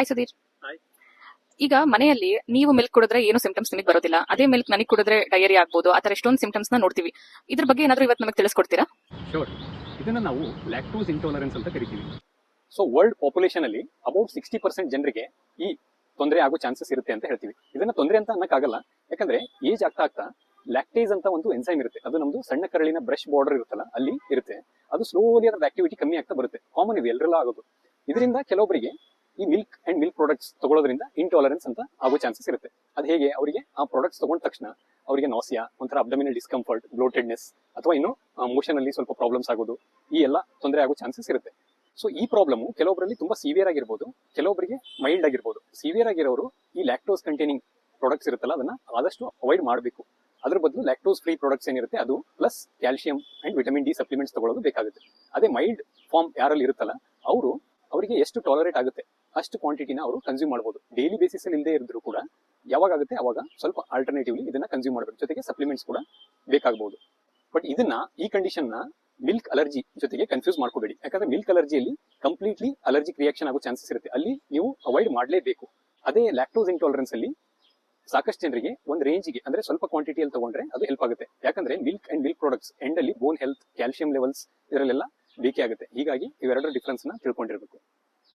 Hi Sudhir. Hi. ಈಗ ಮನೆಯಲ್ಲಿ ನೀವು ಮಿಲ್ಕ್ ಕುಡಿದ್ರೆ ಏನು ಸಿಂಪ್ಟಮ್ಸ್ ನಿಮಗೆ ಬರೋದಿಲ್ಲ, ಅದೇ ಮಿಲ್ಕ್ ನನಗೆ ಕುಡಿದ್ರೆ ಡಯರಿ ಆಗ್ಬೋದು, ಆ ತರ ಎಷ್ಟೊಂದು ಸಿಂಪ್ಟಮ್ಸ್ ನ ನೋಡ್ತೀವಿ. ಇದ್ರ ಬಗ್ಗೆ ಏನಾದರೂ ಇವತ್ತು ನಮಗೆ ತಿಳಿಸ್ಕೊಡ್ತೀರಾ? ಶೋರ್. ಇದನ್ನ ನಾವು ಲ್ಯಾಕ್ಟೋಸ್ ಇಂಟಾಲರೆನ್ಸ್ ಅಂತ ಕರಿತೀವಿ. ಸೊ ವರ್ಲ್ಡ್ ಪಾಪ್ಯುಲೇಷನ್ ಅಲ್ಲಿ ಅಬೌಟ್ 60% ಜನರಿಗೆ ಈ ತೊಂದರೆ ಆಗೋ ಚಾನ್ಸಸ್ ಇರುತ್ತೆ ಅಂತ ಹೇಳ್ತೀವಿ. ಇದನ್ನ ತೊಂದರೆ ಅಂತ ಅನ್ನಕ್ಕಾಗಲ್ಲ, ಯಾಕಂದ್ರೆ ಏಜ್ ಆಗ್ತಾ ಆಗ್ತಾ ಲ್ಯಾಕ್ಟೇಸ್ ಅಂತ ಒಂದು ಎನ್ಸೈಮ್ ಇರುತ್ತೆ, ಅದು ನಮ್ದು ಸಣ್ಣ ಕರಳಿನ ಬ್ರಷ್ ಬಾರ್ಡರ್ ಇರುತ್ತಲ್ಲ ಅಲ್ಲಿ ಇರುತ್ತೆ. ಅದು ಸ್ಲೋಲಿ ಅದರ ಆಕ್ಟಿವಿಟಿ ಕಮ್ಮಿ ಆಗ್ತಾ ಬರುತ್ತೆ. ಕಾಮನ್ ಇವೆ ಎಲ್ಲರೆಲ್ಲ ಆಗೋದು. ಇದರಿಂದ ಕೆಲವೊಬ್ಬರಿಗೆ ಈ ಮಿಲ್ಕ್ ಅಂಡ್ ಮಿಲ್ಕ್ ಪ್ರಾಡಕ್ಟ್ಸ್ ತಗೊಳ್ಳೋದ್ರಿಂದ ಇಂಟಾಲರೆನ್ಸ್ ಅಂತ ಆಗೋ ಚಾನ್ಸಸ್ ಇರುತ್ತೆ. ಅದು ಹೇಗೆ? ಅವರಿಗೆ ಆ ಪ್ರಾಡಕ್ಟ್ಸ್ ತಗೊಂಡ ತಕ್ಷಣ ಅವರಿಗೆ ನಾಸಿಯಾ, ಒಂಥರ ಅಬ್ಡಮಿನಲ್ ಡಿಸ್ಕಂಫರ್ಟ್, ಬ್ಲೋಟೆಡ್ನೆಸ್, ಅಥವಾ ಇನ್ನು ಮೋಷನ್ ಅಲ್ಲಿ ಸ್ವಲ್ಪ ಪ್ರಾಬ್ಲಮ್ಸ್ ಆಗೋದು, ಈ ಎಲ್ಲ ತೊಂದರೆ ಆಗೋ ಚಾನ್ಸಸ್ ಇರುತ್ತೆ. ಸೊ ಈ ಪ್ರಾಬ್ಲಮ್ ಕೆಲವೊಬ್ಬರಲ್ಲಿ ತುಂಬಾ ಸಿವಿಯರ್ ಆಗಿರ್ಬೋದು, ಕೆಲವೊಬ್ಬರಿಗೆ ಮೈಲ್ಡ್ ಆಗಿರ್ಬೋದು. ಸಿವಿಯರ್ ಆಗಿರೋರು ಈ ಲ್ಯಾಕ್ಟೋಸ್ ಕಂಟೈನಿಂಗ್ ಪ್ರಾಡಕ್ಟ್ಸ್ ಇರುತ್ತಲ್ಲ ಅದನ್ನ ಆದಷ್ಟು ಅವಾಯ್ಡ್ ಮಾಡಬೇಕು. ಅದ್ರ ಬದಲು ಲ್ಯಾಕ್ಟೋಸ್ ಫ್ರೀ ಪ್ರಾಡಕ್ಟ್ಸ್ ಏನಿರುತ್ತೆ ಅದು plus calcium and vitamin D supplements ತಗೊಳ್ಳೋದು ಬೇಕಾಗುತ್ತೆ. ಅದೇ ಮೈಲ್ಡ್ ಫಾರ್ಮ್ ಯಾರಲ್ಲಿ ಇರುತ್ತಲ್ಲ ಅವರಿಗೆ ಎಷ್ಟು ಟಾಲರೇಟ್ ಆಗುತ್ತೆ ಅಷ್ಟು ಕ್ವಾಂಟಿಟಿನ ಅವರು ಕನ್ಸ್ಯೂಮ್ ಮಾಡಬಹುದು. ಡೈಲಿ ಬೇಸಿಸ್ ಅಲ್ಲಿ ಇಲ್ಲದೆ ಇದ್ರೂ ಕೂಡ ಯಾವಾಗ ಆಗುತ್ತೆ ಅವಾಗ ಸ್ವಲ್ಪ ಆಲ್ಟರ್ನೇಟಿವ್ಲಿ ಇದನ್ನ ಕನ್ಸ್ಯೂಮ್ ಮಾಡಬೇಕು. ಜೊತೆಗೆ ಸಪ್ಲಿಮೆಂಟ್ಸ್ ಕೂಡ ಬೇಕಾಗಬಹುದು. ಬಟ್ ಇದನ್ನ ಈ ಕಂಡೀಷನ್ ನ ಮಿಲ್ಕ್ ಅಲರ್ಜಿ ಜೊತೆಗೆ ಕನ್ಫ್ಯೂಸ್ ಮಾಡ್ಕೋಬೇಡಿ. ಯಾಕಂದ್ರೆ ಮಿಲ್ಕ್ ಅಲರ್ಜಿಯಲ್ಲಿ ಕಂಪ್ಲೀಟ್ಲಿ ಅಲರ್ಜಿಕ್ ರಿಯಾಕ್ಷನ್ ಆಗೋ ಚಾನ್ಸಸ್ ಇರುತ್ತೆ, ಅಲ್ಲಿ ನೀವು ಅವಾಯ್ಡ್ ಮಾಡಲೇಬೇಕು. ಅದೇ ಲ್ಯಾಕ್ಟೋಸ್ ಇಂಟಾಲರೆನ್ಸ್ ಅಲ್ಲಿ ಸಾಕಷ್ಟು ಜನರಿಗೆ ಒಂದು ರೇಂಜಿಗೆ ಅಂದ್ರೆ ಸ್ವಲ್ಪ ಕ್ವಾಂಟಿಟಿಯಲ್ಲಿ ತಗೊಂಡ್ರೆ ಅದು ಹೆಲ್ಪ್ ಆಗುತ್ತೆ. ಯಾಕಂದ್ರೆ milk and milk products end ಅಲ್ಲಿ ಬೋನ್ ಹೆಲ್ತ್, ಕ್ಯಾಲ್ಸಿಯಂ ಲೆವೆಲ್ಸ್ ಇದರಲ್ಲೆಲ್ಲ ಬೇಕೇ ಆಗುತ್ತೆ. ಹೀಗಾಗಿ ಇವೆರಡರ ಡಿಫ್ರೆನ್ಸ್ ನ ತಿಳ್ಕೊಂಡಿರ್ಬೇಕು.